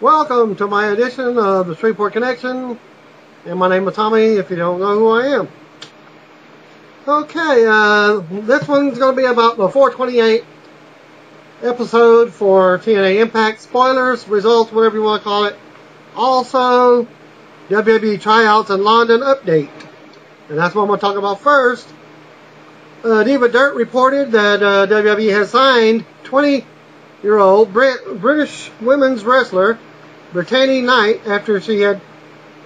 Welcome to my edition of the Shreveport Connection, and my name is Tommy, if you don't know who I am. Okay, this one's going to be about the 428 episode for TNA Impact. Spoilers, results, whatever you want to call it. Also, WWE tryouts in London update. And that's what I'm going to talk about first. Diva Dirt reported that WWE has signed 20-year-old British women's wrestler Brittany Knight after she had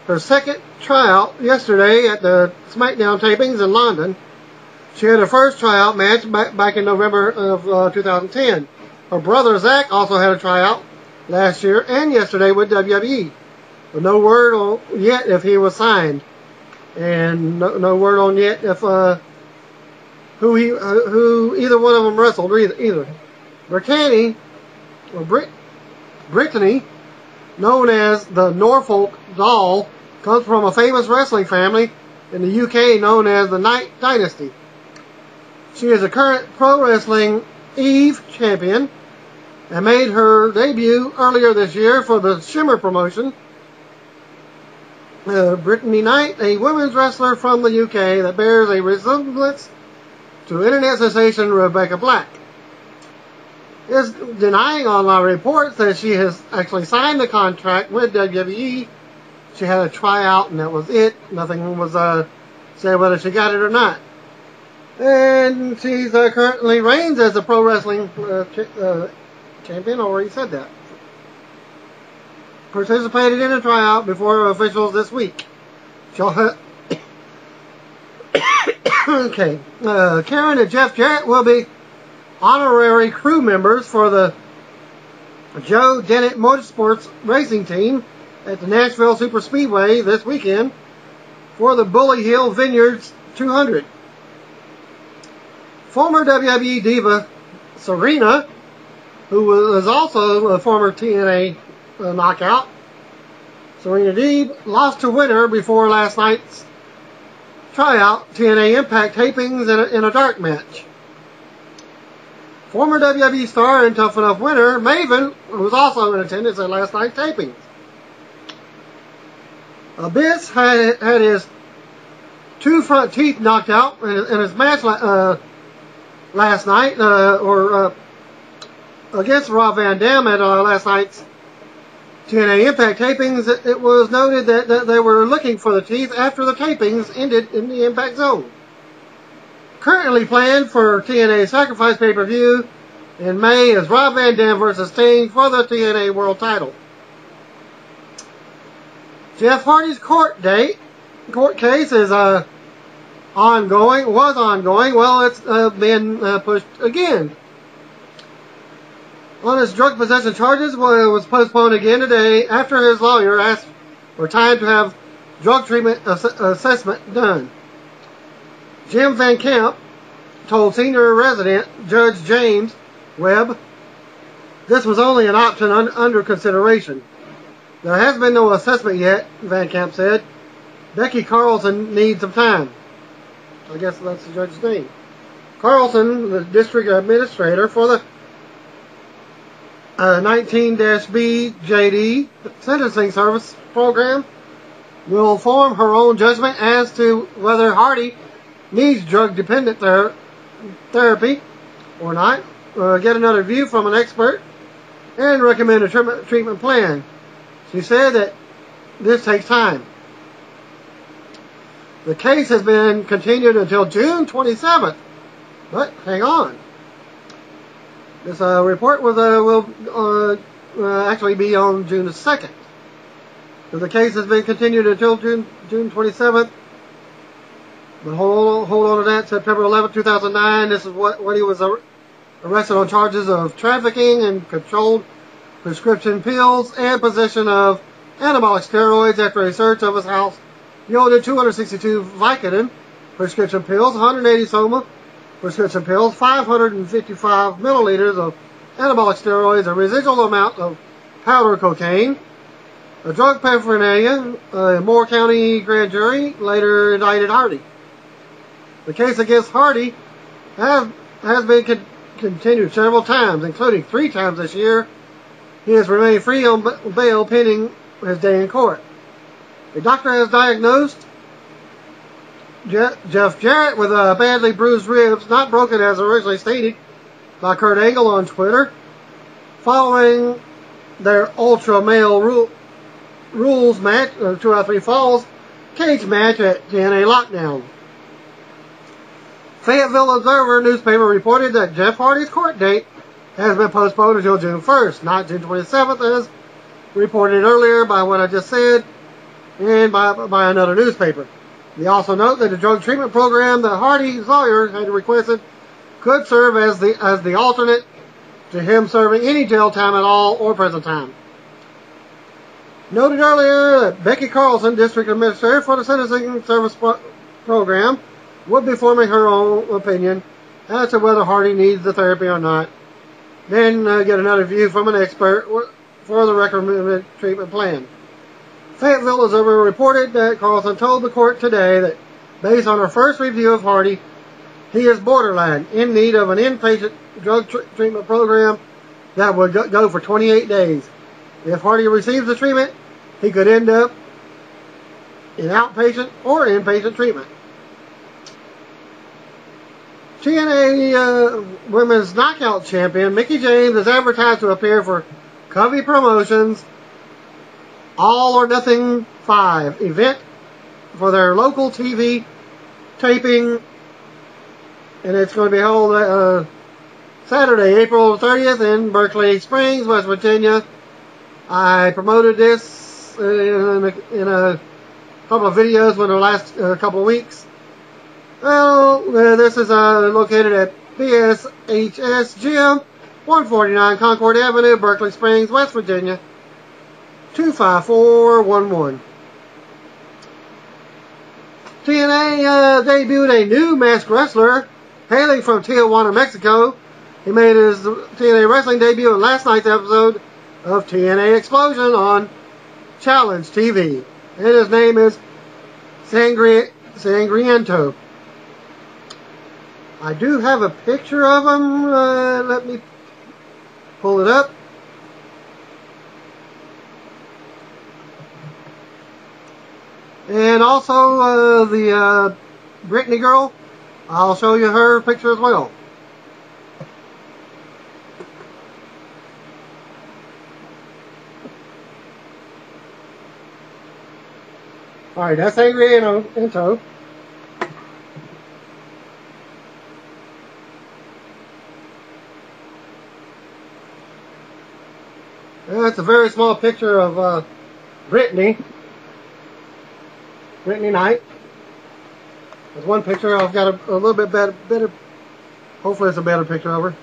her second tryout yesterday at the SmackDown tapings in London. She had her first tryout match back in November of 2010. Her brother Zach also had a tryout last year and yesterday with WWE. But no word on yet if he was signed, and no word on yet if who either one of them wrestled either. Brittany, known as the Norfolk Doll, comes from a famous wrestling family in the UK known as the Knight Dynasty. She is a current Pro Wrestling Eve champion and made her debut earlier this year for the Shimmer promotion. Brittany Knight, a women's wrestler from the UK that bears a resemblance to internet sensation Rebecca Black, is denying online reports that she has actually signed the contract with WWE. She had a tryout and that was it. Nothing was said whether she got it or not. And she's currently reigns as a pro wrestling champion. Already said that. Participated in a tryout before officials this week. Okay. Karen and Jeff Jarrett will be honorary crew members for the Joe Dennett Motorsports racing team at the Nashville Super Speedway this weekend for the Bully Hill Vineyards 200. Former WWE diva Serena, who was also a former TNA knockout, Serena Deeb, lost to Winter before last night's tryout TNA Impact tapings in a dark match. Former WWE star and Tough Enough winner Maven was also in attendance at last night's tapings. Abyss had his two front teeth knocked out in his match last night, against Rob Van Dam at last night's TNA Impact tapings. It was noted that they were looking for the teeth after the tapings ended in the Impact Zone. Currently planned for TNA Sacrifice pay-per-view in May is Rob Van Dam versus Sting for the TNA World Title. Jeff Hardy's court case is ongoing. Well, it's been pushed again. On his drug possession charges, was postponed again today after his lawyer asked for time to have drug treatment assessment done. Jim Van Camp told senior resident Judge James Webb this was only an option under consideration. There has been no assessment yet, Van Camp said. Becky Carlson needs some time. I guess that's the judge's name. Carlson, the district administrator for the 19-B sentencing service program, will form her own judgment as to whether Hardy needs drug-dependent therapy or not, get another view from an expert, and recommend a treatment plan. She said that this takes time. The case has been continued until June 27th, but hang on. This report will actually be on June the 2nd. So the case has been continued until June 27th. But hold on to that. September 11th, 2009. This is what he was arrested on charges of trafficking and controlled prescription pills and possession of anabolic steroids after a search of his house yielded 262 Vicodin prescription pills, 180 Soma prescription pills, 555 milliliters of anabolic steroids, a residual amount of powder cocaine, a drug paraphernalia. Moore County grand jury later indicted Hardy. The case against Hardy has been continued several times, including 3 times this year He has remained free on bail pending his day in court. A doctor has diagnosed Jeff Jarrett with badly bruised ribs, not broken as originally stated by Kurt Angle on Twitter, following their Ultra Male Rules match, 2 out of 3 falls, cage match at TNA Lockdown. Fayetteville Observer newspaper reported that Jeff Hardy's court date has been postponed until June 1st, not June 27th, as reported earlier by what I just said, and by another newspaper. They also note that the drug treatment program that Hardy's lawyer had requested could serve as the alternate to him serving any jail time at all or prison time. Noted earlier that Becky Carlson, District Administrator for the Sentencing Service Program, would be forming her own opinion as to whether Hardy needs the therapy or not. Then get another view from an expert for the recommended treatment plan. Fayetteville Observer reported that Carlson told the court today that based on her first review of Hardy, he is borderline in need of an inpatient drug treatment program that would go for 28 days. If Hardy receives the treatment, he could end up in outpatient or inpatient treatment. TNA Women's Knockout Champion Mickie James is advertised to appear for Covey Promotions' All or Nothing 5 event for their local TV taping, and it's going to be held Saturday, April 30th in Berkeley Springs, West Virginia. I promoted this in a couple of videos in the last couple of weeks. Well, this is located at BSHS Gym, 149 Concord Avenue, Berkeley Springs, West Virginia, 25411. TNA debuted a new masked wrestler hailing from Tijuana, Mexico. He made his TNA wrestling debut in last night's episode of TNA Explosion on Challenge TV. And his name is Sangriento. I do have a picture of him. Let me pull it up. And also the Brittany girl. I'll show you her picture as well. Alright, that's Sangriento. That's a very small picture of Brittany Knight. There's one picture. I've got a little bit better. Hopefully, it's a better picture of her.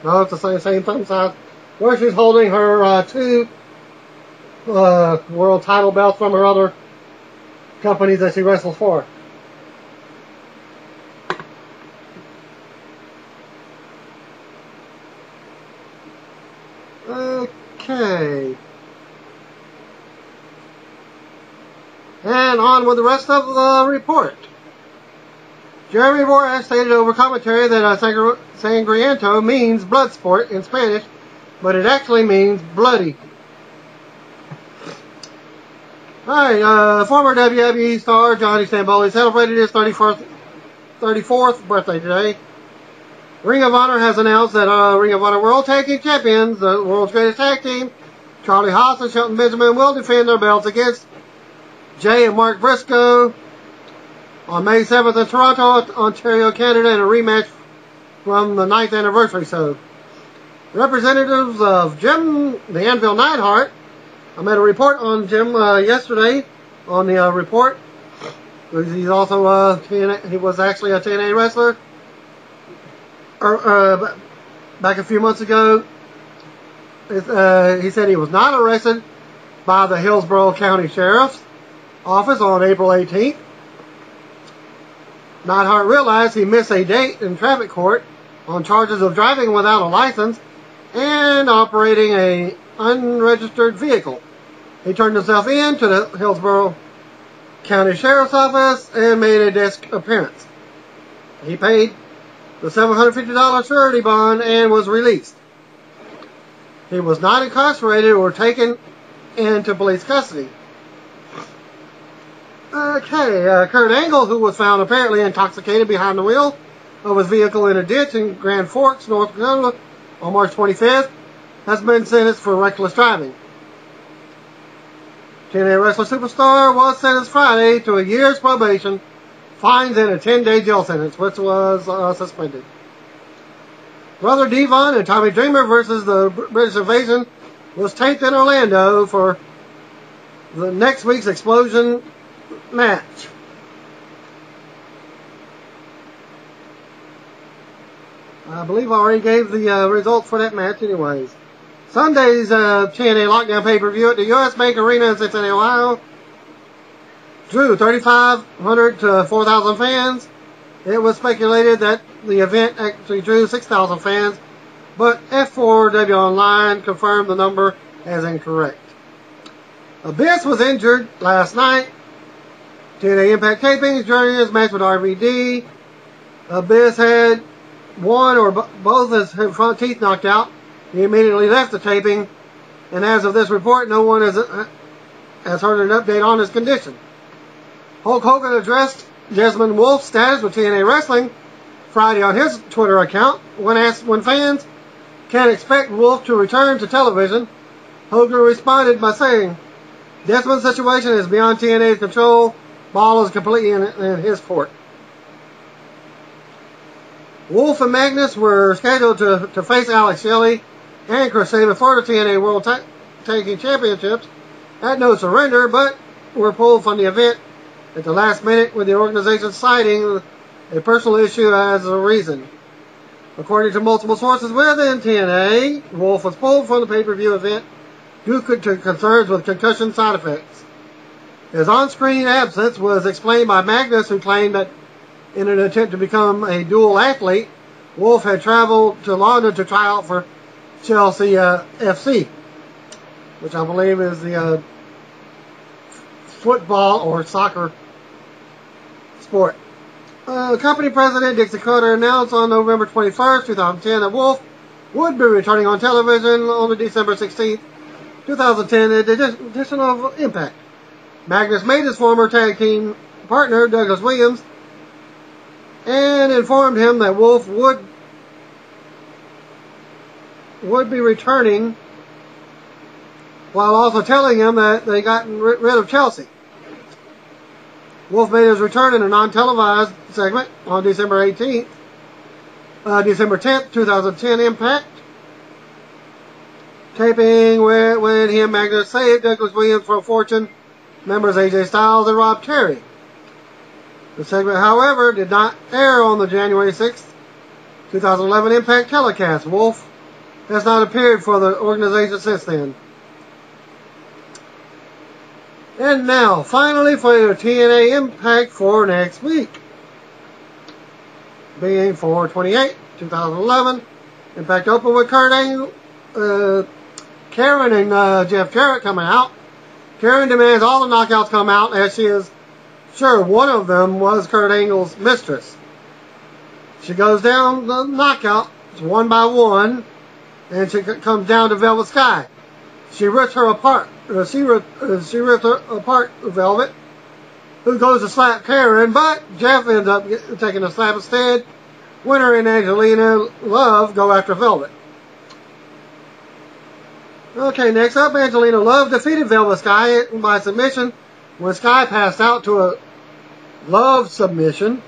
No, it's the same thumb size. Where she's holding her 2 world title belts from her other companies that she wrestles for. Okay. And on with the rest of the report. Jeremy Boras stated over commentary that Sangriento means blood sport in Spanish, but it actually means bloody. Alright, former WWE star Johnny Stamboli celebrated his 34th birthday today. Ring of Honor has announced that Ring of Honor World Tag Team Champions, the world's greatest tag team, Charlie Haas and Shelton Benjamin, will defend their belts against Jay and Mark Briscoe on May 7th in Toronto, Ontario, Canada, in a rematch from the 9th anniversary show. Representatives of Jim the Anvil Neidhart, I made a report on Jim yesterday on the report. He's also he was actually a TNA wrestler. Back a few months ago, he said he was not arrested by the Hillsborough County Sheriff's Office on April 18th. Neidhart realized he missed a date in traffic court on charges of driving without a license and operating an unregistered vehicle. He turned himself in to the Hillsborough County Sheriff's Office and made a desk appearance. He paid the $750 surety bond and was released. He was not incarcerated or taken into police custody. Okay, Kurt Angle, who was found apparently intoxicated behind the wheel of his vehicle in a ditch in Grand Forks, North Dakota on March 25th, has been sentenced for reckless driving. TNA wrestler superstar was sentenced Friday to a year's probation, fines, and a 10-day jail sentence, which was suspended. Brother Devon and Tommy Dreamer versus the British Invasion was taped in Orlando for the next week's Explosion match. I believe I already gave the results for that match anyways. Sunday's TNA Lockdown pay-per-view at the US Bank Arena in Cincinnati, Ohio drew 3,500 to 4,000 fans. It was speculated that the event actually drew 6,000 fans, but F4W Online confirmed the number as incorrect. Abyss was injured last night. TNA Impact tapings during his match with RVD. Abyss had one or both his front teeth knocked out. He immediately left the taping, and as of this report, no one has heard an update on his condition. Hulk Hogan addressed Desmond Wolf's status with TNA Wrestling Friday on his Twitter account. When asked when fans can expect Wolf to return to television, Hogan responded by saying, "Desmond's situation is beyond TNA's control. Ball is completely in his court." Wolf and Magnus were scheduled to face Alex Shelley and Chris Sabin for the TNA World Tag Team Championships at No Surrender, but were pulled from the event at the last minute, with the organization citing a personal issue as a reason. According to multiple sources within TNA, Wolf was pulled from the pay-per-view event due to concerns with concussion side effects. His on-screen absence was explained by Magnus, who claimed that in an attempt to become a dual athlete, Wolf had traveled to London to try out for Chelsea FC, which I believe is the football or soccer sport. Company president Dixie Carter announced on November 21st, 2010 that Wolf would be returning on television on the December 16th, 2010 edition of Impact. Magnus made his former tag team partner, Douglas Williams, and informed him that Wolf would be returning, while also telling him that they gotten rid of Chelsea. Wolf made his return in a non-televised segment on December 10th, 2010 Impact. Taping when he and Magnus saved Douglas Williams from Fortune members AJ Styles and Rob Terry. The segment, however, did not air on the January 6th, 2011 Impact telecast. Wolf has not appeared for the organization since then. And now, finally, for your TNA Impact for next week. Being 4/28, 2011. Impact open with Kurt Angle, Karen and Jeff Jarrett coming out. Karen demands all the knockouts come out, as she is sure one of them was Kurt Angle's mistress. She goes down the knockouts one by one, and she comes down to Velvet Sky. She rips her apart. She ripped her apart, Velvet, who goes to slap Karen, but Jeff ends up taking a slap instead. Winner and Angelina Love go after Velvet. Okay, next up, Angelina Love defeated Velvet Sky by submission when Sky passed out to a Love submission.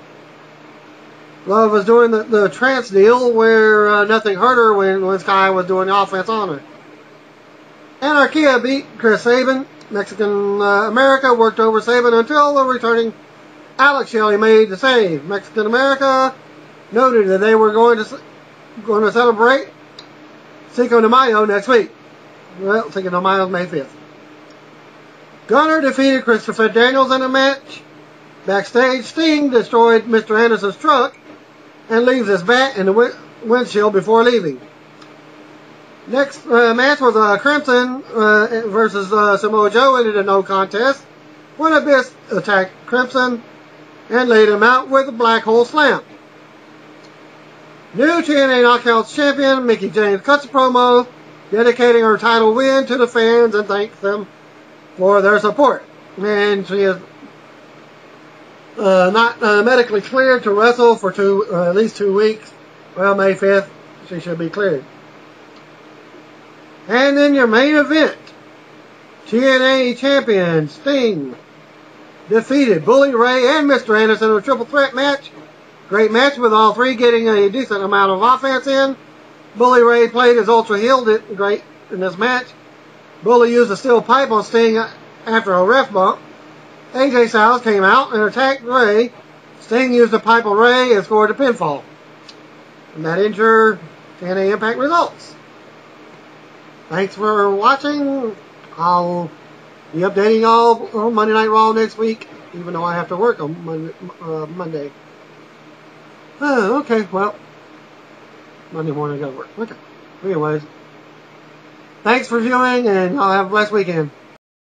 Love was doing the trance deal where nothing hurt her when Sky was doing offense on her. Anarchia beat Chris Sabin. Mexican America worked over Sabin until the returning Alex Shelley made the save. Mexican America noted that they were going to celebrate Cinco de Mayo next week. Well, Cinco de Mayo is May 5th. Gunner defeated Christopher Daniels in a match. Backstage, Sting destroyed Mr. Anderson's truck and leaves his bat in the windshield before leaving. Next match was Crimson versus Samoa Joe, ended a no contest when Abyss attacked Crimson and laid him out with a black hole slam. New TNA Knockouts champion Mickie James cuts a promo dedicating her title win to the fans and thanks them for their support. And she is not medically cleared to wrestle for at least 2 weeks. Well, May 5th, she should be cleared. And then your main event, TNA champion Sting defeated Bully Ray and Mr. Anderson in a triple threat match. Great match with all three getting a decent amount of offense in. Bully Ray played his ultra heel great in this match. Bully used a steel pipe on Sting after a ref bump. AJ Styles came out and attacked Ray. Sting used the pipe on Ray and scored a pinfall. And that ends your TNA Impact results. Thanks for watching. I'll be updating y'all on Monday Night Raw next week, even though I have to work on Monday. Okay, well, Monday morning I gotta work. Okay. Anyways, thanks for viewing, and I'll have a blessed weekend.